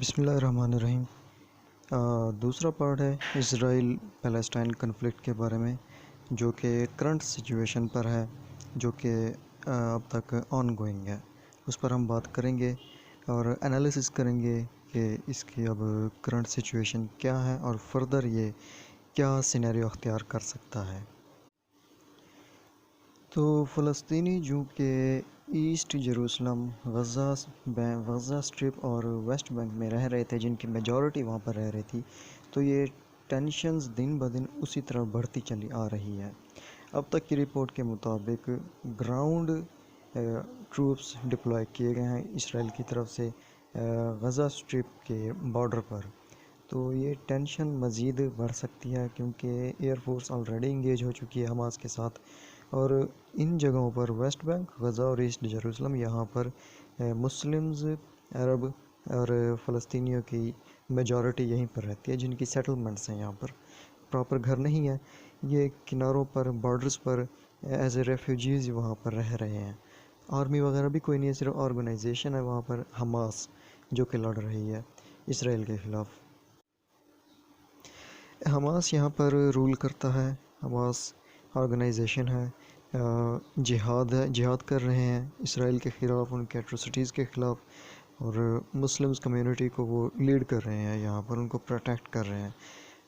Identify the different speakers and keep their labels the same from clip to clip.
Speaker 1: بسم اللہ الرحمن الرحیم۔ دوسرا پارٹ ہے اسرائیل پیلسٹائن کنفلکٹ کے بارے میں، جو کہ کرنٹ سچویشن پر ہے، جو کہ اب تک آن گوئنگ ہے۔ اس پر ہم بات کریں گے اور انالیسس کریں گے کہ اس کی اب کرنٹ سچویشن کیا ہے اور فردر یہ کیا سینیریو اختیار کر سکتا ہے۔ تو فلسطینی جو کہ ایسٹ جیروسلم، غزہ اسٹرپ اور ویسٹ بینک میں رہ رہے تھے، جن کی میجورٹی وہاں پر رہ رہی تھی، تو یہ ٹینشنز دن بدن اسی طرح بڑھتی چلی آ رہی ہے۔ اب تک کی رپورٹ کے مطابق گراؤنڈ ٹروپس ڈپلوائے کیے گئے ہیں اسرائیل کی طرف سے غزہ اسٹرپ کے بارڈر پر۔ تو یہ ٹینشن مزید بڑھ سکتی ہے کیونکہ ایئر فورس آلریڈی انگیج ہو چکی ہے حماس کے ساتھ، اور ان جگہوں پر ویسٹ بینک، غزہ اور ایسٹ جیروسلم، یہاں پر مسلمز، عرب اور فلسطینیوں کی میجورٹی یہیں پر رہتی ہے، جن کی سیٹلمنٹس ہیں یہاں پر، پراپر گھر نہیں ہے، یہ کناروں پر، بارڈرز پر ایز اے ریفیوجیز وہاں پر رہ رہے ہیں۔ آرمی وغیرہ بھی کوئی نہیں ہے، صرف آرگنائزیشن ہے وہاں پر، حماس، جو کہ لڑ رہی ہے اسرائیل کے خلاف۔ حماس یہاں پر رول کرتا ہے، حماس آرگنائزیشن ہے، جہاد کر رہے ہیں اسرائیل کے خلاف، ان کے ایٹروسٹیز کے خلاف، اور مسلمز کمیونٹی کو وہ لیڈ کر رہے ہیں یہاں پر، ان کو پروٹیکٹ کر رہے ہیں۔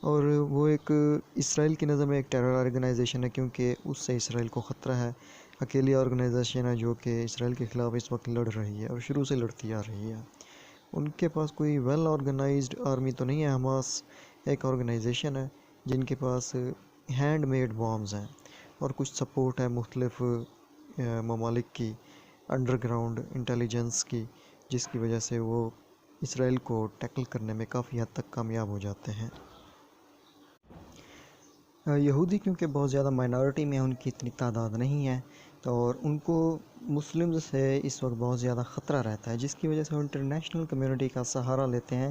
Speaker 1: اور وہ ایک اسرائیل کی نظر میں ایک ٹیرر آرگنائزیشن ہے، کیونکہ اس سے اسرائیل کو خطرہ ہے۔ اکیلی آرگنائزیشن ہے جو کہ اسرائیل کے خلاف اس وقت لڑ رہی ہے اور شروع سے لڑتی آ رہی ہے۔ ان کے پاس کوئی ویل آرگنائزڈ آرمی تو نہیں ہے۔ حماس ایک آرگنائزیشن ہے جن کے پاس ہینڈ میڈ بامز ہیں اور کچھ سپورٹ ہے مختلف ممالک کی، انڈر گراؤنڈ انٹیلیجنس کی، جس کی وجہ سے وہ اسرائیل کو ٹیکل کرنے میں کافی حد تک کامیاب ہو جاتے ہیں۔ یہودی کیونکہ بہت زیادہ مائنارٹی میں، ان کی اتنی تعداد نہیں ہے، اور ان کو مسلمز سے اس وقت بہت زیادہ خطرہ رہتا ہے، جس کی وجہ سے وہ انٹرنیشنل کمیونٹی کا سہارا لیتے ہیں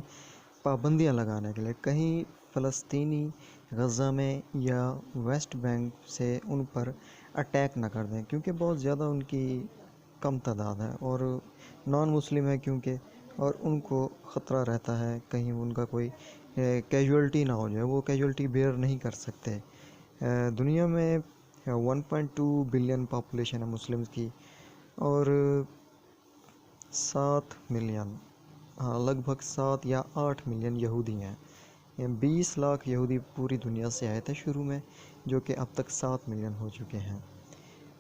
Speaker 1: پابندیاں لگانے کے لیے، کہیں فلسطینی غزہ میں یا ویسٹ بینک سے ان پر اٹیک نہ کر دیں، کیونکہ بہت زیادہ ان کی کم تعداد ہے اور نان مسلم ہے کیونکہ، اور ان کو خطرہ رہتا ہے کہیں ان کا کوئی کیجولٹی نہ ہو جائے، وہ کیجولٹی بیئر نہیں کر سکتے۔ دنیا میں 1.2 بلین پاپولیشن ہے مسلمز کی، اور 7 ملین، لگ بھگ 7 یا 8 ملین یہودی ہیں۔ 20 لاکھ یہودی پوری دنیا سے آئے تھے شروع میں، جو کہ اب تک 7 ملین ہو چکے ہیں،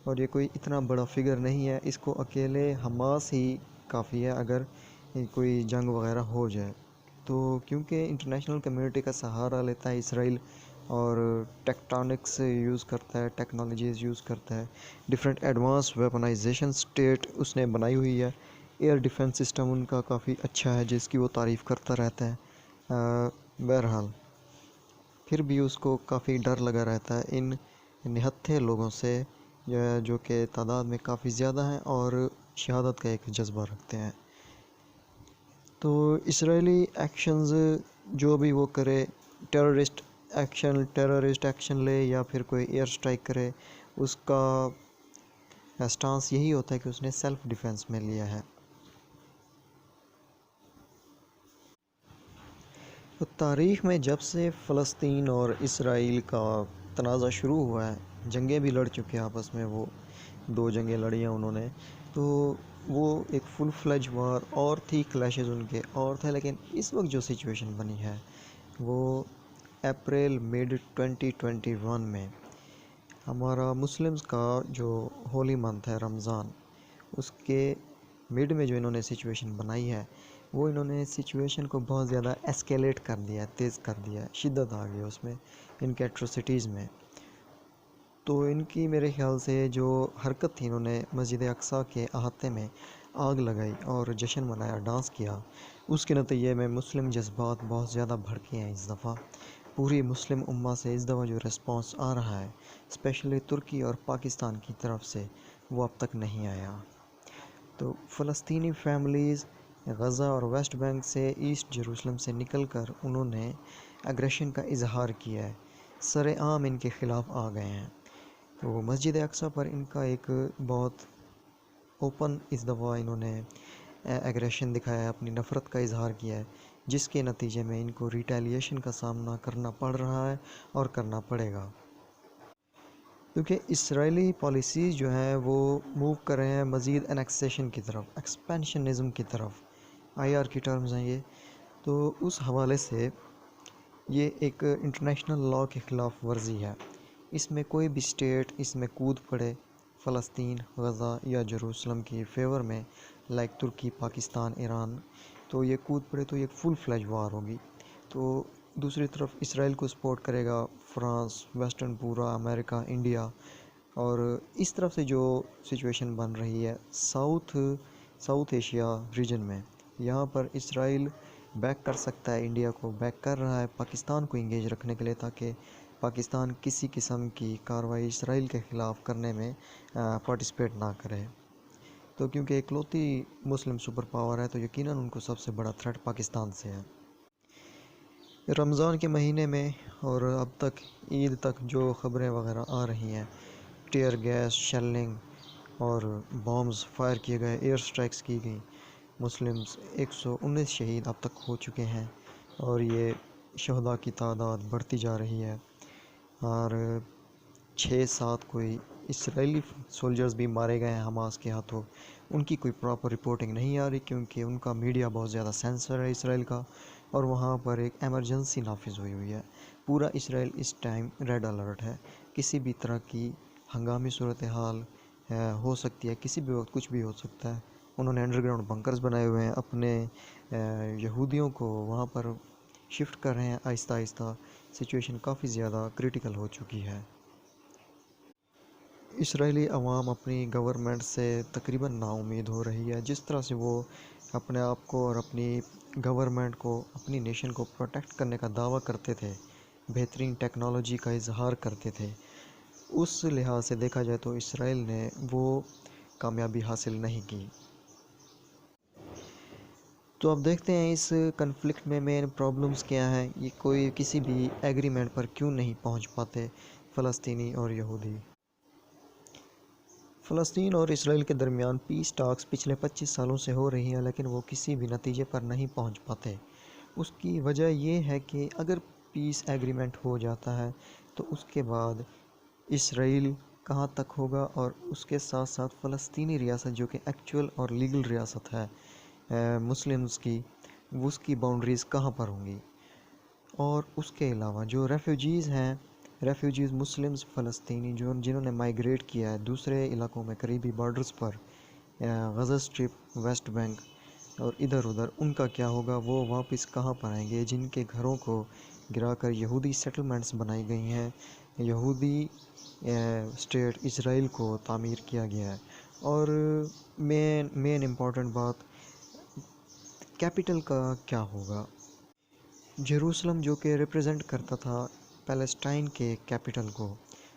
Speaker 1: اور یہ کوئی اتنا بڑا فگر نہیں ہے۔ اس کو اکیلے حماس ہی کافی ہے اگر کوئی جنگ وغیرہ ہو جائے تو، کیونکہ انٹرنیشنل کمیونٹی کا سہارا لیتا ہے اسرائیل، اور ٹیکٹونکس یوز کرتا ہے، ٹیکنالوجیز یوز کرتا ہے، ڈیفرنٹ ایڈوانس ویپنائزیشن اسٹیٹ اس نے بنائی ہوئی ہے، ایئر ڈیفنس سسٹم ان کا کافی اچھا ہے جس کی وہ تعریف کرتا رہتا ہے۔ بہرحال پھر بھی اس کو کافی ڈر لگا رہتا ہے ان نہتھے لوگوں سے، جو کہ تعداد میں کافی زیادہ ہیں اور شہادت کا ایک جذبہ رکھتے ہیں۔ تو اسرائیلی ایکشنز جو بھی وہ کرے، ٹیررسٹ ایکشن لے یا پھر کوئی ایئر سٹرائک کرے، اس کا اسٹانس یہی ہوتا ہے کہ اس نے سیلف ڈیفنس میں لیا ہے۔ تو تاریخ میں جب سے فلسطین اور اسرائیل کا تنازع شروع ہوا ہے، جنگیں بھی لڑ چکے ہیں آپس میں، وہ 2 جنگیں لڑی ہیں انہوں نے، تو وہ ایک فل فلیج وار اور تھی، کلیشز ان کے اور تھے، لیکن اس وقت جو سچویشن بنی ہے وہ اپریل مڈ 2021 میں، ہمارا مسلمز کا جو ہولی منتھ ہے رمضان، اس کے مڈ میں جو انہوں نے سچویشن بنائی ہے، وہ انہوں نے سچویشن کو بہت زیادہ ایسکیلیٹ کر دیا ہے، تیز کر دیا ہے، شدت آ گئی اس میں، ان کے ایٹروسٹیز میں۔ تو ان کی میرے خیال سے جو حرکت تھی، انہوں نے مسجد اقصیٰ کے احاطے میں آگ لگائی اور جشن منایا، ڈانس کیا، اس کے نتیجے میں مسلم جذبات بہت زیادہ بھڑکے ہیں اس دفعہ۔ پوری مسلم امہ سے اس دفعہ جو ریسپانس آ رہا ہے، اسپیشلی ترکی اور پاکستان کی طرف سے، وہ اب تک نہیں آیا۔ تو فلسطینی فیملیز غزہ اور ویسٹ بینک سے، ایسٹ جیروسلم سے نکل کر انہوں نے اگریشن کا اظہار کیا ہے، سر عام ان کے خلاف آ گئے ہیں۔ تو مسجد اقصیٰ پر ان کا ایک بہت اوپن اس دفعہ انہوں نے ایگریشن دکھایا ہے، اپنی نفرت کا اظہار کیا ہے، جس کے نتیجے میں ان کو ریٹیلیشن کا سامنا کرنا پڑ رہا ہے اور کرنا پڑے گا، کیونکہ اسرائیلی پالیسیز جو ہیں وہ موو کر رہے ہیں مزید انیکسیشن کی طرف، ایکسپینشنزم کی طرف، آئی آر کی ٹرمز ہیں یہ. تو اس حوالے سے یہ ایک انٹرنیشنل لاء کے خلاف ورزی ہے. اس میں کوئی بھی اسٹیٹ اس میں کود پڑے فلسطین، غزہ یا جروسلم کی فیور میں، لائک ترکی، پاکستان، ایران، تو یہ کود پڑے تو یہ فل فلیج وار ہوگی. تو دوسری طرف اسرائیل کو سپورٹ کرے گا فرانس، ویسٹرن پورا، امریکہ، انڈیا. اور اس طرف سے جو سچویشن بن رہی ہے ساؤتھ ایشیا ریجن میں، یہاں پر اسرائیل بیک کر سکتا ہے، انڈیا کو بیک کر رہا ہے پاکستان کو انگیج رکھنے کے لیے، تاکہ پاکستان کسی قسم کی کارروائی اسرائیل کے خلاف کرنے میں پارٹیسپیٹ نہ کرے. تو کیونکہ اکلوتی مسلم سپر پاور ہے تو یقیناً ان کو سب سے بڑا تھریٹ پاکستان سے ہے. رمضان کے مہینے میں اور اب تک عید تک جو خبریں وغیرہ آ رہی ہیں، ٹیئر گیس، شیلنگ اور بامز فائر کیے گئے، ایئر سٹرائکس کی گئی، مسلمز 119 شہید اب تک ہو چکے ہیں، اور یہ شہداء کی تعداد بڑھتی جا رہی ہے. اور 6-7 کوئی اسرائیلی سولجرز بھی مارے گئے ہیں حماس کے ہاتھوں. ان کی کوئی پراپر رپورٹنگ نہیں آ رہی، کیونکہ ان کا میڈیا بہت زیادہ سینسر ہے اسرائیل کا، اور وہاں پر ایک ایمرجنسی نافذ ہوئی ہے. پورا اسرائیل اس ٹائم ریڈ الرٹ ہے. کسی بھی طرح کی ہنگامی صورتحال ہو سکتی ہے، کسی بھی وقت کچھ بھی ہو سکتا ہے. انہوں نے انڈر گراؤنڈ بنکرز بنائے ہوئے ہیں، اپنے یہودیوں کو وہاں پر شفٹ کر رہے ہیں آہستہ آہستہ. سچویشن کافی زیادہ کریٹیکل ہو چکی ہے. اسرائیلی عوام اپنی گورنمنٹ سے تقریباً نا امید ہو رہی ہے. جس طرح سے وہ اپنے آپ کو اور اپنی گورنمنٹ کو، اپنی نیشن کو پروٹیکٹ کرنے کا دعویٰ کرتے تھے، بہترین ٹیکنالوجی کا اظہار کرتے تھے، اس لحاظ سے دیکھا جائے تو اسرائیل نے وہ کامیابی حاصل نہیں کی. تو اب دیکھتے ہیں اس کنفلکٹ میں مین پرابلمز کیا ہیں، یہ کوئی کسی بھی ایگریمنٹ پر کیوں نہیں پہنچ پاتے فلسطینی اور یہودی. فلسطین اور اسرائیل کے درمیان پیس ٹاکس پچھلے 25 سالوں سے ہو رہی ہیں، لیکن وہ کسی بھی نتیجے پر نہیں پہنچ پاتے. اس کی وجہ یہ ہے کہ اگر پیس ایگریمنٹ ہو جاتا ہے تو اس کے بعد اسرائیل کہاں تک ہوگا، اور اس کے ساتھ ساتھ فلسطینی ریاست جو کہ ایکچول اور لیگل ریاست ہے مسلمز کی، اس کی باؤنڈریز کہاں پر ہوں گی. اور اس کے علاوہ جو ریفیوجیز ہیں، ریفیوجیز مسلمز فلسطینی جنہوں نے مائیگریٹ کیا ہے دوسرے علاقوں میں قریبی بارڈرز پر، غزہ اسٹرپ، ویسٹ بینک اور ادھر ادھر، ان کا کیا ہوگا؟ وہ واپس کہاں پر آئیں گے جن کے گھروں کو گرا کر یہودی سیٹلمنٹس بنائی گئی ہیں، یہودی اسٹیٹ اسرائیل کو تعمیر کیا گیا ہے. اور مین امپورٹنٹ بات، کیپٹل کا کیا ہوگا؟ جیروسلم جو کہ ریپریزنٹ کرتا تھا پیلسٹائن کے کیپٹل کو،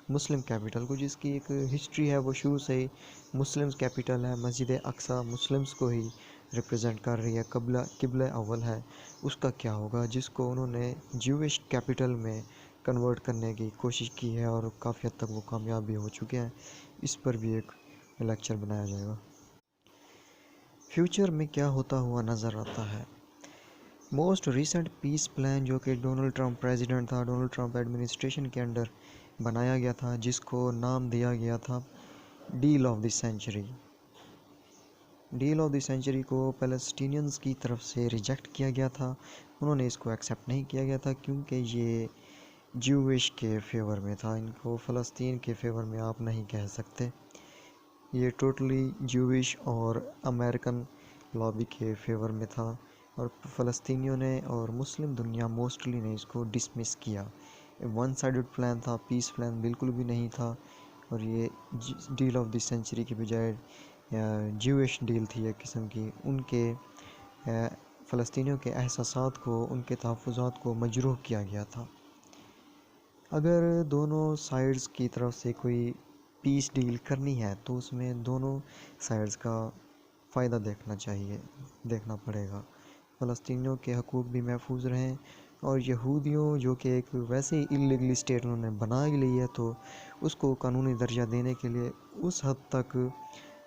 Speaker 1: مسلم کیپٹل کو، جس کی ایک ہسٹری ہے، وہ شروع سے ہی مسلمز کیپٹل ہے. مسجد اقصی مسلمز کو ہی ریپریزنٹ کر رہی ہے، قبلہ اول ہے. اس کا کیا ہوگا جس کو انہوں نے جیوش کیپٹل میں کنورٹ کرنے کی کوشش کی ہے، اور کافی حد تک وہ کامیاب بھی ہو چکے ہیں. اس پر بھی ایک لیکچر بنایا جائے گا. فیوچر میں کیا ہوتا ہوا نظر آتا ہے؟ موسٹ ریسنٹ پیس پلان جو کہ ڈونلڈ ٹرمپ پریزیڈنٹ تھا، ڈونلڈ ٹرمپ ایڈمنسٹریشن کے انڈر بنایا گیا تھا، جس کو نام دیا گیا تھا deal of the century. Deal of the century کو پیلسٹینینز کی طرف سے ریجیکٹ کیا گیا تھا. انہوں نے اس کو ایکسیپٹ نہیں کیا گیا تھا، کیونکہ یہ جیوش کے فیور میں تھا. ان کو فلسطین کے فیور میں آپ نہیں کہہ سکتے. یہ ٹوٹلی جیوش اور امریکن لابی کے فیور میں تھا، اور فلسطینیوں نے اور مسلم دنیا موسٹلی نے اس کو ڈسمس کیا. ون سائیڈڈ پلان تھا، پیس پلان بالکل بھی نہیں تھا. اور یہ ڈیل آف دی سینچری کی بجائے جیوش ڈیل تھی ایک قسم کی. ان کے فلسطینیوں کے احساسات کو، ان کے تحفظات کو مجروح کیا گیا تھا. اگر دونوں سائیڈز کی طرف سے کوئی پیس ڈیل کرنی ہے تو اس میں دونوں سائیڈز کا فائدہ دیکھنا پڑے گا. فلسطینیوں کے حقوق بھی محفوظ رہیں، اور یہودیوں جو کہ ایک ویسے ہی اللیگلی اسٹیٹ انہوں نے بنا ہی لی ہے، تو اس کو قانونی درجہ دینے کے لیے اس حد تک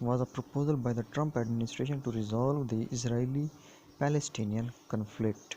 Speaker 1: was a proposal by the Trump administration to resolve the Israeli-Palestinian conflict।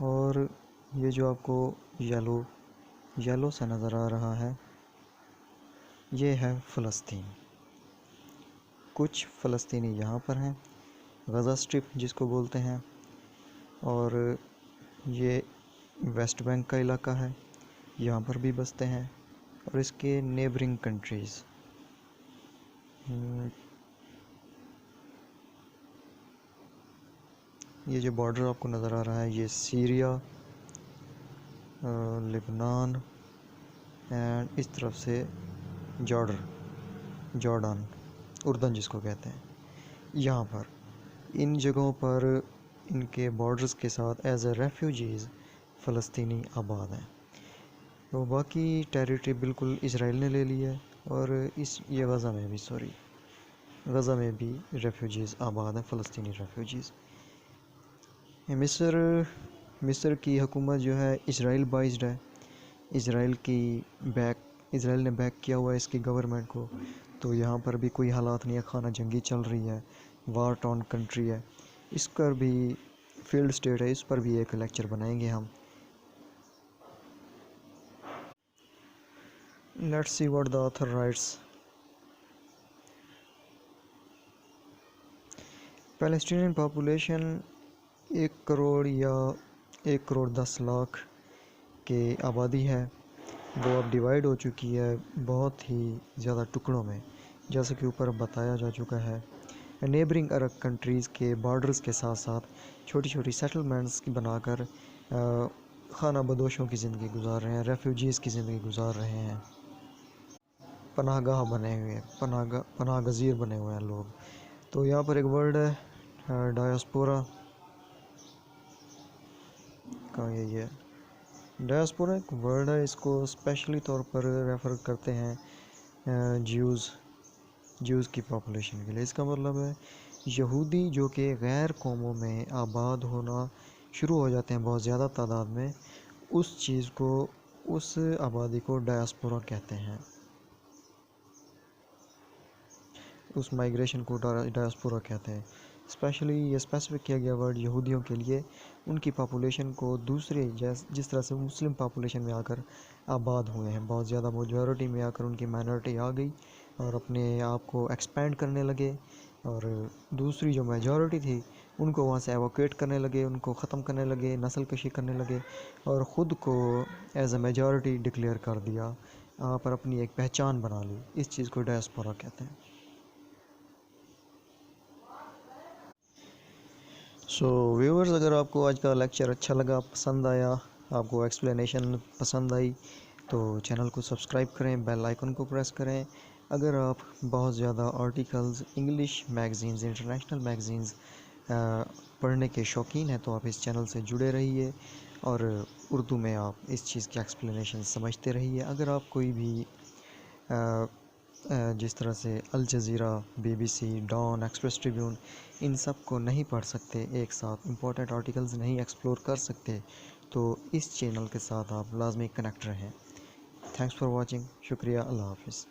Speaker 1: اور یہ جو آپ کو یلو سا نظر آ رہا ہے، یہ ہے فلسطین۔ کچھ فلسطینی یہاں پر ہیں، غزہ اسٹرپ جس کو بولتے ہیں، اور یہ ویسٹ بینک کا علاقہ ہے، یہاں پر بھی بستے ہیں، اور اس کے نیبرنگ کنٹریز۔ یہ جو بارڈر آپ کو نظر آ رہا ہے، یہ سیریا، لبنان اینڈ اس طرف سے جارڈن، اردن جس کو کہتے ہیں، یہاں پر ان جگہوں پر ان کے بارڈرز کے ساتھ ایز اے ریفیوجیز فلسطینی آباد ہیں۔ تو باقی ٹیریٹری بالکل اسرائیل نے لے لی ہے، اور یہ غزہ میں بھی ریفیوجیز آباد ہیں، فلسطینی ریفیوجیز۔ مصر کی حکومت جو ہے اسرائیل بائزڈ ہے، اسرائیل نے بیک کیا ہوا ہے اس کی گورنمنٹ کو، تو یہاں پر بھی کوئی حالات نہیں ہے، خانہ جنگی چل رہی ہے، وار ٹارن کنٹری ہے۔ اس پر بھی فیلڈ سٹیٹ ہے، اس پر بھی ایک لیکچر بنائیں گے ہم۔ Let's see what the author rights. Palestinian population 1 crore یا 1 کروڑ 10 لاکھ کے آبادی ہے، وہ اب ڈیوائیڈ ہو چکی ہے بہت ہی زیادہ ٹکڑوں میں، جیسا کہ اوپر بتایا جا چکا ہے۔ نیبرنگ عرب کنٹریز کے بارڈرز کے ساتھ ساتھ چھوٹی چھوٹی سیٹلمنٹس بنا کر خانہ بدوشوں کی زندگی گزار رہے ہیں، ریفیوجیز کی زندگی گزار رہے ہیں، پناہ گاہ بنے ہوئے، پناہ گزیر بنے ہوئے ہیں لوگ۔ تو یہاں پر ایک ورڈ ہے ڈایاسپورا کا، یہ ڈایاسپورا ایک ورڈ ہے، اس کو اسپیشلی طور پر ریفر کرتے ہیں جیوز کی پاپولیشن کے لیے۔ اس کا مطلب ہے یہودی جو کہ غیر قوموں میں آباد ہونا شروع ہو جاتے ہیں بہت زیادہ تعداد میں، اس آبادی کو ڈایاسپورا کہتے ہیں، اس مائگریشن کو ڈایاسپورا کہتے ہیں۔ اسپیشلی یہ اسپیسیفک کیا گیا ورڈ یہودیوں کے لیے، ان کی پاپولیشن کو دوسرے جس طرح سے مسلم پاپولیشن میں آ کر آباد ہوئے ہیں، بہت زیادہ میجورٹی میں آ کر ان کی مائنورٹی آ گئی اور اپنے آپ کو ایکسپینڈ کرنے لگے، اور دوسری جو میجورٹی تھی ان کو وہاں سے ایووکیٹ کرنے لگے، ان کو ختم کرنے لگے، نسل کشی کرنے لگے، اور خود کو ایز اے میجورٹی ڈکلیئر کر دیا، وہاں پر اپنی ایک پہچان بنا لی۔ اس چیز کو ڈایاسپورا کہتے ہیں۔ ویورز، اگر آپ کو آج کا لیکچر اچھا لگا، پسند آیا، آپ کو ایکسپلینیشن پسند آئی، تو چینل کو سبسکرائب کریں، بیل آئیکن کو پریس کریں۔ اگر آپ بہت زیادہ articles, English magazines, international magazines پڑھنے کے شوقین ہیں تو آپ اس چینل سے جڑے رہیے، اور اردو میں آپ اس چیز کی ایکسپلینیشن سمجھتے رہیے۔ اگر آپ کوئی بھی جس طرح سے Al Jazeera, BBC، Dawn, Express Tribune, ان سب کو نہیں پڑھ سکتے ایک ساتھ، امپورٹنٹ آرٹیکلز نہیں ایکسپلور کر سکتے، تو اس چینل کے ساتھ آپ لازمی کنیکٹ رہیں۔ تھینکس فار واچنگ، شکریہ، اللہ حافظ۔